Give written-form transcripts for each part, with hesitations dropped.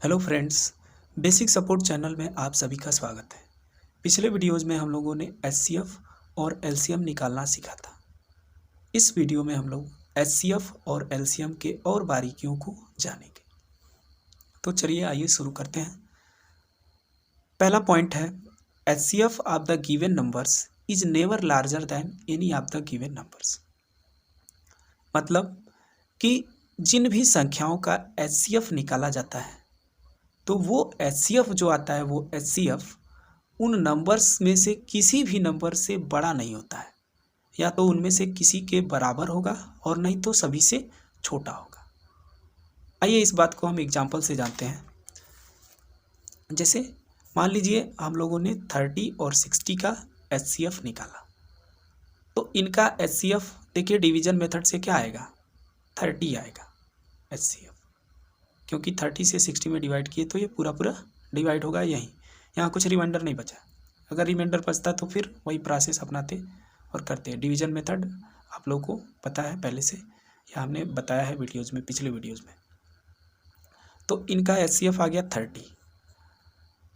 Hello friends, basic support channel में आप सभी का स्वागत है। पिछले वीडियोज़ में हम लोगों ने एचसीएफ और एलसीएम निकालना सीखा था। इस वीडियो में हम लोग एचसीएफ और एलसीएम के और बारीकियों को जानेंगे। तो चलिए आइए शुरू करते हैं। पहला पॉइंट है, HCF of the given numbers is never larger than any of the given numbers. मतलब कि जिन भी संख्याओं का एचसीएफ निकाला जाता है तो वो एचसीएफ जो आता है वो एचसीएफ उन नंबर्स में से किसी भी नंबर से बड़ा नहीं होता है, या तो उनमें से किसी के बराबर होगा और नहीं तो सभी से छोटा होगा। आइए इस बात को हम एग्जांपल से जानते हैं। जैसे मान लीजिए हम लोगों ने 30 और 60 का एचसीएफ निकाला, तो इनका एचसीएफ देखिए डिवीजन मेथड से क्या आएगा, 30 आएगा एचसीएफ, क्योंकि 30 से 60 में डिवाइड किए तो ये पूरा पूरा डिवाइड होगा यहीं, यहाँ कुछ रिमाइंडर नहीं बचा। अगर रिमाइंडर बचता तो फिर वही प्रोसेस अपनाते और करते। डिवीजन मेथड आप लोगों को पता है पहले से, या हमने बताया है वीडियोज़ में, पिछले वीडियोज़ में। तो इनका एचसीएफ आ गया 30।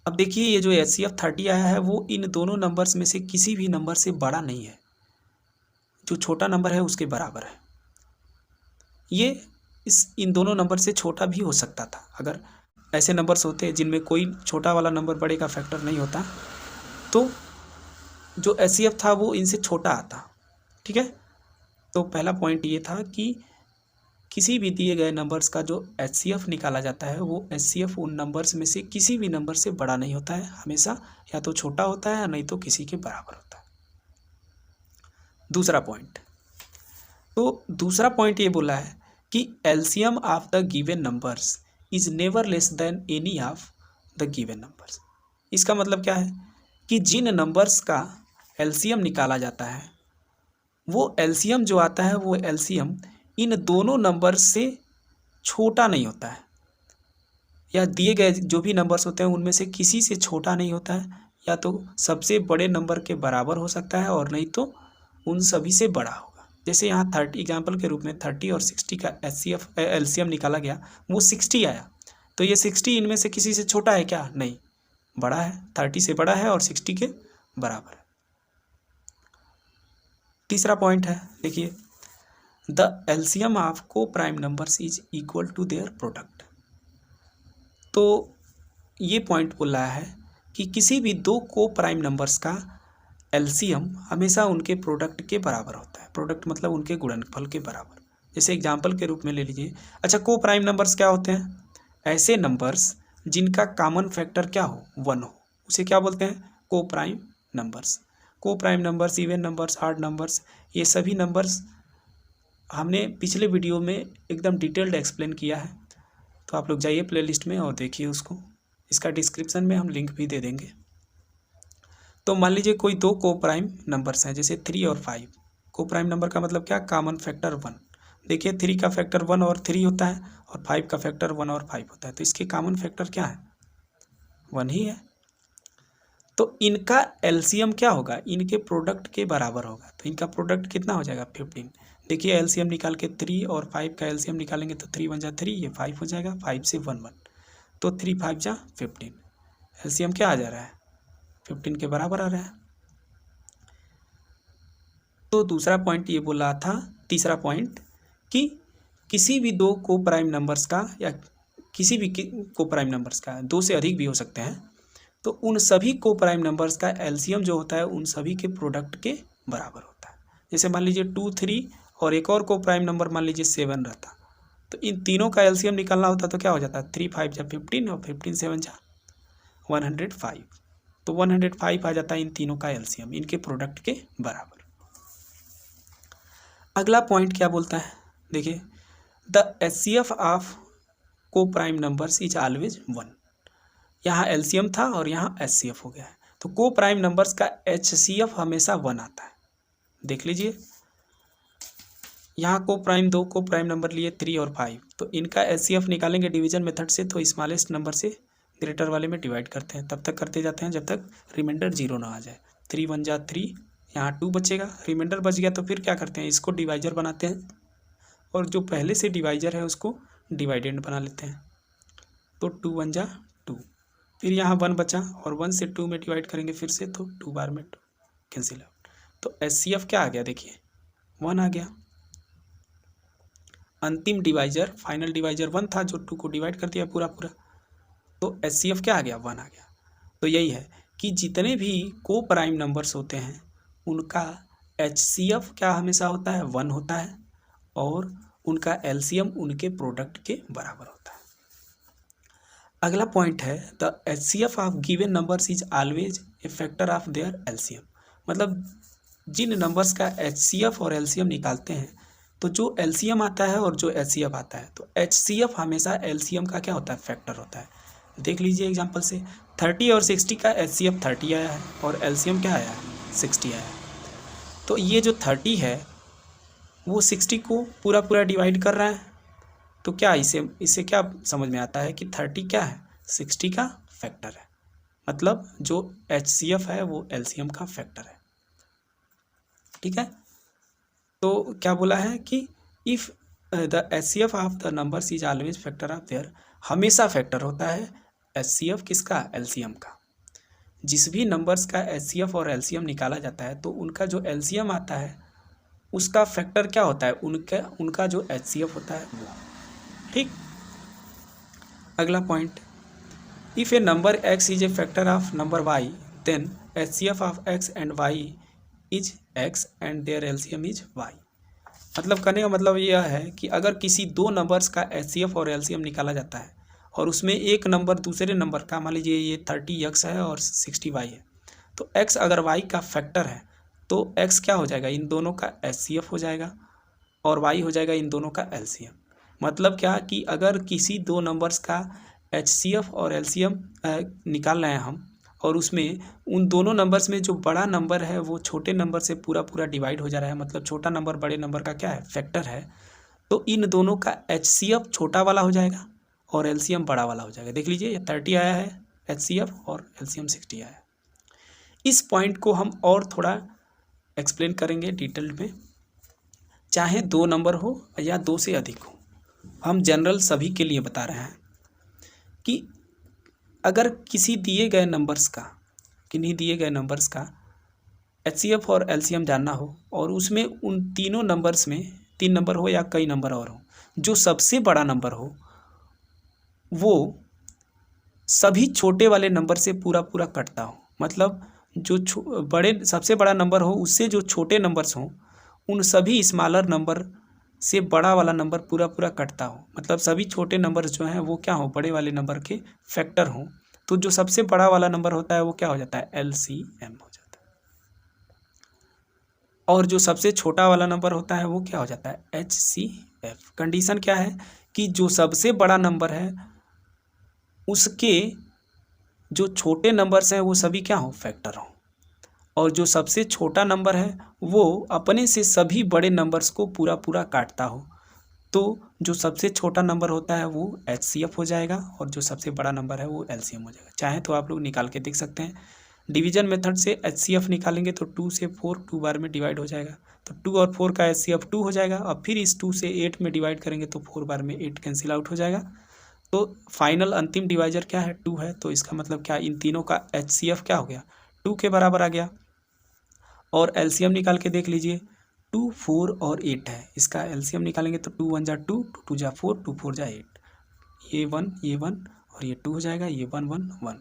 अब देखिए ये जो एचसीएफ 30 आया है वो इन दोनों नंबर्स में से किसी भी नंबर से बड़ा नहीं है, जो छोटा नंबर है उसके बराबर है। ये इन दोनों नंबर से छोटा भी हो सकता था। अगर ऐसे नंबर्स होते हैं जिनमें कोई छोटा वाला नंबर बड़े का फैक्टर नहीं होता तो जो एचसीएफ था वो इनसे छोटा आता। ठीक है, तो पहला पॉइंट ये था कि किसी भी दिए गए नंबर्स का जो एचसीएफ निकाला जाता है वो एचसीएफ उन नंबर्स में से किसी भी नंबर से बड़ा नहीं होता है, हमेशा या तो छोटा होता है या नहीं तो किसी के बराबर होता है। दूसरा पॉइंट, तो दूसरा पॉइंट ये बोला है कि LCM of the given numbers is never less than any of the given numbers. इसका मतलब क्या है कि जिन नंबर्स का एलसीएम निकाला जाता है वो एलसीएम जो आता है वो एलसीएम इन दोनों नंबर्स से छोटा नहीं होता है, या दिए गए जो भी नंबर्स होते हैं उनमें से किसी से छोटा नहीं होता है, या तो सबसे बड़े नंबर के बराबर हो सकता है और नहीं तो उन सभी से बड़ा होगा। जैसे यहाँ 30 एग्जाम्पल के रूप में 30 और 60 का एचसीएफ एलसीएम निकाला गया, वो 60 आया, तो ये 60 इनमें से किसी से छोटा है क्या, नहीं, बड़ा है, 30 से बड़ा है और 60 के बराबर है। तीसरा पॉइंट है, देखिए the LCM of co prime numbers is equal to their product. तो ये पॉइंट बोल रहा है कि किसी भी दो को प्राइम नंबर्स का एलसीएम हमेशा उनके प्रोडक्ट के बराबर होता है। प्रोडक्ट मतलब उनके गुणनफल के बराबर। जैसे एग्जांपल के रूप में ले लीजिए, अच्छा को प्राइम नंबर्स क्या होते हैं, ऐसे नंबर्स जिनका कॉमन फैक्टर क्या हो, 1 हो, उसे क्या बोलते हैं, को प्राइम नंबर्स। को prime numbers, even numbers, odd numbers, ये सभी नंबर्स हमने पिछले वीडियो में एकदम डिटेल्ड एक्सप्लेन किया है, तो आप लोग जाइए प्लेलिस्ट में और देखिए उसको, इसका डिस्क्रिप्शन में हम लिंक भी दे देंगे। तो मान लीजिए कोई दो को प्राइम नंबर्स हैं, जैसे 3 और 5। को प्राइम नंबर का मतलब क्या, कॉमन फैक्टर 1। देखिए 3 का फैक्टर 1 और 3 होता है और 5 का फैक्टर 1 और 5 होता है, तो इसके कॉमन फैक्टर क्या है, 1 ही है। तो इनका एलसीएम क्या होगा, इनके प्रोडक्ट के बराबर होगा, तो इनका प्रोडक्ट कितना हो जाएगा, 15। देखिए एलसीएम निकाल के 3 और 5 का एलसीएम निकालेंगे तो 3 1 जा 3, ये 5 हो जाएगा, 5 से 1 1, तो 3 5 जा 15, एलसीएम क्या आ जा रहा है, 15 के बराबर आ रहा है। तो दूसरा पॉइंट ये बोल रहा था, तीसरा पॉइंट, कि किसी भी दो को प्राइम नंबर्स का, या किसी भी को प्राइम नंबर्स का, दो से अधिक भी हो सकते हैं, तो उन सभी को प्राइम नंबर्स का एलसीएम जो होता है उन सभी के प्रोडक्ट के बराबर होता है। जैसे मान लीजिए 2 3 और एक और को प्राइम नंबर मान लीजिए 7 रहता, तो इन तीनों का एलसीएम निकालना होता तो क्या हो जाता, 3 5 जा 15 और 15 7 जा 105, तो 105 आ जाता है इन तीनों का एलसीएम, इनके प्रोडक्ट के बराबर। अगला पॉइंट क्या बोलता है, देखिए the HCF of co prime numbers is always 1। यहाँ एलसीएम था और यहाँ एचसीएफ हो गया है, तो को प्राइम नंबर्स का एचसीएफ हमेशा 1 आता है। देख लीजिए यहाँ को प्राइम नंबर लिए 3 और 5, तो इनका एचसीएफ निकालेंगे डिवीजन मेथड से, तो स्मॉलेस्ट नंबर से ग्रेटर वाले में डिवाइड करते हैं, तब तक करते जाते हैं जब तक रिमाइंडर 0 ना आ जाए। 3 1 जा 3, यहाँ 2 बचेगा, रिमाइंडर बच गया तो फिर क्या करते हैं, इसको डिवाइजर बनाते हैं और जो पहले से डिवाइजर है उसको डिवाइडेंड बना लेते हैं। तो 2 1 जा 2, फिर यहाँ 1 बचा और 1 से 2 में डिवाइड करेंगे फिर से तो 2 बार में 2 कैंसिल आउट। तो HCF क्या आ गया, देखिए 1 आ गया। अंतिम डिवाइजर, फाइनल डिवाइजर 1 था जो 2 को डिवाइड कर दिया पूरा पूरा, तो HCF क्या आ गया, 1 आ गया। तो यही है कि जितने भी को प्राइम नंबर्स होते हैं उनका HCF क्या हमेशा होता है, 1 होता है, और उनका LCM उनके प्रोडक्ट के बराबर होता है। अगला पॉइंट है the HCF of given numbers is always a factor of their LCM। मतलब जिन नंबर्स का HCF और LCM निकालते हैं तो जो LCM आता है और जो HCF आता है, तो HCF हमेशा LCM का क्या होता है, फैक्टर होता है। देख लीजिए एग्जांपल से 30 और 60 का HCF 30 आया है और LCM क्या आया है, 60 आया है। तो ये जो 30 है वो 60 को पूरा पूरा डिवाइड कर रहा है, तो क्या इससे क्या समझ में आता है कि 30 क्या है, 60 का फैक्टर है। मतलब जो HCF है वो LCM का फैक्टर है। ठीक है, तो क्या बोला है कि if the HCF of the numbers is always factor of their, हमेशा फैक्टर होता है HCF किसका, LCM का। जिस भी नंबर्स का HCF और LCM निकाला जाता है तो उनका जो LCM आता है उसका फैक्टर क्या होता है, उनका जो HCF होता है वो। ठीक, अगला point, if a number x is a factor of number y then HCF of x and y is x and their LCM is y। मतलब कहने का मतलब यह है कि अगर किसी दो नंबर्स का HCF और LCM निकाला जाता है और उसमें एक नंबर दूसरे नंबर का, मान लीजिए ये 30x है और 60y है, तो x अगर y का फैक्टर है तो x क्या हो जाएगा, इन दोनों का HCF हो जाएगा और y हो जाएगा इन दोनों का LCM। मतलब क्या कि अगर किसी दो नंबर्स का HCF और LCM निकाल रहे हैं हम और उसमें उन दोनों नंबर्स में जो बड़ा नंबर है वो छोटे नंबर से पूरा पूरा डिवाइड हो जा रहा है, मतलब छोटा नंबर बड़े नंबर का क्या है, फैक्टर है, तो इन दोनों का HCF छोटा वाला हो जाएगा और LCM बड़ा वाला हो जाएगा। देख लीजिए ये 30 आया है HCF और LCM 60 आया है। इस पॉइंट को हम और थोड़ा एक्सप्लेन करेंगे डिटेल में, चाहे दो नंबर हो या दो से अधिक हो, हम जनरल सभी के लिए बता रहे हैं कि अगर किसी दिए गए नंबर्स का, किन्हीं दिए गए नंबर्स का HCF और LCM जानना हो और उसमें उन तीनों नंबर्स में 3 नंबर हो या कई नंबर और हो, जो सबसे बड़ा नंबर हो वो सभी छोटे वाले नंबर से पूरा पूरा कटता हो। मतलब जो बड़े सबसे बड़ा नंबर हो उससे जो छोटे नंबर्स हों उन सभी स्मॉलर नंबर से बड़ा वाला नंबर पूरा पूरा कटता हो। मतलब सभी छोटे नंबर जो हैं वो क्या हो, बड़े वाले नंबर के फैक्टर हों, तो जो सबसे बड़ा वाला नंबर होता है वो क्या हो जाता है, LCM हो जाता है, और जो सबसे छोटा वाला नंबर होता है वो क्या हो जाता है, HCF। कंडीशन क्या है कि जो सबसे बड़ा नंबर है उसके जो छोटे नंबर्स हैं वो सभी क्या हो, फैक्टर हो, और जो सबसे छोटा नंबर है वो अपने से सभी बड़े नंबर्स को पूरा पूरा काटता हो, तो जो सबसे छोटा नंबर होता है वो HCF हो जाएगा और जो सबसे बड़ा नंबर है वो LCM हो जाएगा। चाहे तो आप लोग निकाल के देख सकते हैं। डिवीजन मेथड से HCF निकालेंगे तो 2 से 4 2 बार में डिवाइड हो जाएगा, तो 2 और 4 का HCF 2 हो जाएगा, और फिर इस 2 से 8 में डिवाइड करेंगे तो 4 बार में 8 कैंसिल आउट हो जाएगा। तो फाइनल अंतिम डिवाइजर क्या है, 2 है, तो इसका मतलब क्या, इन तीनों का HCF क्या हो गया, 2 के बराबर आ गया। और LCM निकाल के देख लीजिए, 2 4 और 8 है, इसका LCM निकालेंगे तो 2 1 जा 2, 2 2 जा 4, 2 4 जा 8, ये 1 और ये 2 हो जाएगा, ये 1 1 1,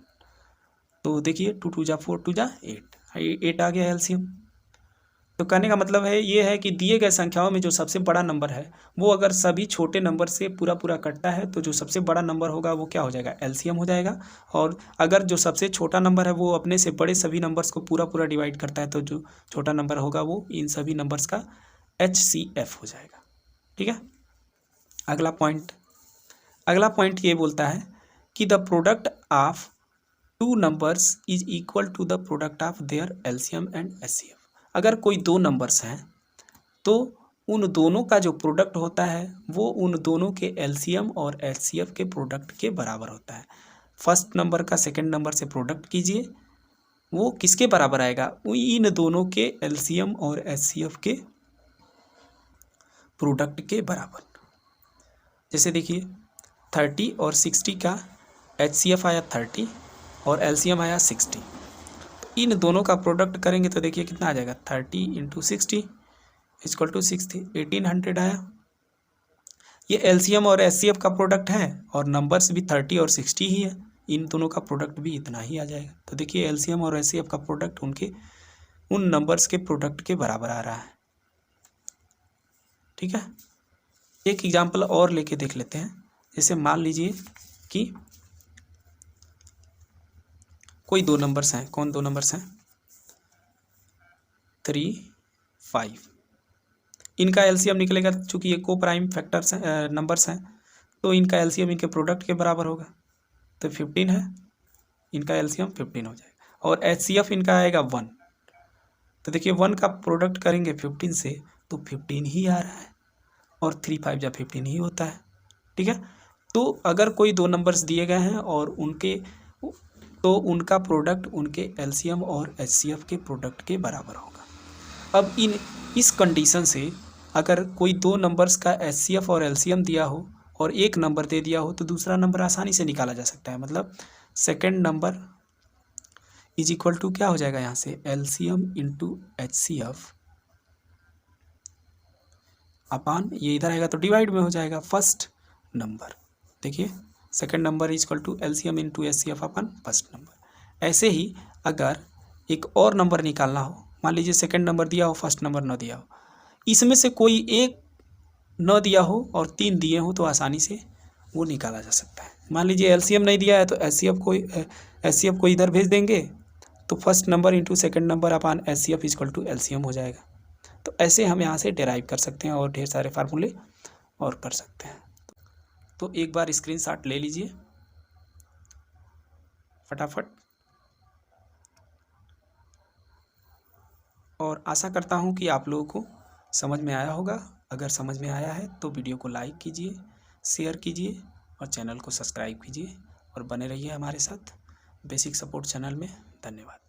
तो देखिए 2 2 जा 4, 2 जा 8 आ गया LCM। तो कहने का मतलब है ये है कि दिए गए संख्याओं में जो सबसे बड़ा नंबर है वो अगर सभी छोटे नंबर से पूरा पूरा कटता है तो जो सबसे बड़ा नंबर होगा वो क्या हो जाएगा, LCM हो जाएगा, और अगर जो सबसे छोटा नंबर है वो अपने से बड़े सभी नंबर्स को पूरा पूरा डिवाइड करता है तो जो छोटा नंबर होगा वो इन सभी नंबर्स का HCF हो जाएगा। ठीक है, अगला पॉइंट ये बोलता है कि the product of two numbers is equal to the product of their LCM and HCF। अगर कोई दो नंबर्स हैं तो उन दोनों का जो प्रोडक्ट होता है वो उन दोनों के LCM और HCF के प्रोडक्ट के बराबर होता है। फर्स्ट नंबर का सेकंड नंबर से प्रोडक्ट कीजिए, वो किसके बराबर आएगा, इन दोनों के LCM और HCF के प्रोडक्ट के बराबर। जैसे देखिए 30 और 60 का HCF आया 30 और LCM आया 60। तो इन दोनों का प्रोडक्ट करेंगे तो देखिए कितना आ जाएगा, 30 × 60 इक्वल टू 60, 1800 आया। ये LCM और HCF का प्रोडक्ट है और नंबर्स भी 30 और 60 ही है, इन दोनों का प्रोडक्ट भी इतना ही आ जाएगा। तो देखिए LCM और HCF का प्रोडक्ट उनके उन नंबर्स के प्रोडक्ट के बराबर आ रहा है। ठीक है, एक एग्जांपल और लेके देख लेते हैं। जैसे मान लीजिए कि कोई दो नंबर्स हैं, कौन दो नंबर्स हैं, 3, 5। इनका LCM निकलेगा, चूंकि ये को प्राइम फैक्टर्स नंबर्स हैं तो इनका LCM इनके प्रोडक्ट के बराबर होगा। तो 15 है, इनका LCM 15 हो जाएगा। और HCF इनका आएगा 1। तो देखिए 1 का प्रोडक्ट करेंगे 15 से तो 15 ही आ रहा है, और 3 5 जा 15 ही होता है। ठीक है, तो अगर कोई दो नंबर्स दिए गए हैं और उनका प्रोडक्ट उनके LCM और HCF के प्रोडक्ट के बराबर होगा। अब इस कंडीशन से अगर कोई दो नंबर्स का HCF और LCM दिया हो और एक नंबर दे दिया हो तो दूसरा नंबर आसानी से निकाला जा सकता है। मतलब second number is equal to क्या हो जाएगा, यहाँ से LCM × HCF अपान ये इधर आएगा तो डिवाइड में हो जाएगा फर्स्ट नंबर। देखिए second number is equal to LCM × HCF अपन फर्स्ट नंबर। ऐसे ही अगर एक और नंबर निकालना हो, मान लीजिए सेकंड नंबर दिया हो, फर्स्ट नंबर न दिया हो, इसमें से कोई एक न दिया हो और 3 दिए हो तो आसानी से वो निकाला जा सकता है। मान लीजिए LCM नहीं दिया है तो HCF को इधर भेज देंगे तो first number into second number अपान HCF is equal to LCM हो जाएगा। तो ऐसे हम यहाँ से डेराइव कर सकते हैं और ढेर सारे फार्मूले और कर सकते हैं। तो एक बार स्क्रीनशॉट ले लीजिए फटाफट, और आशा करता हूँ कि आप लोगों को समझ में आया होगा। अगर समझ में आया है तो वीडियो को लाइक कीजिए, शेयर कीजिए और चैनल को सब्सक्राइब कीजिए और बने रहिए हमारे साथ बेसिक सपोर्ट चैनल में। धन्यवाद।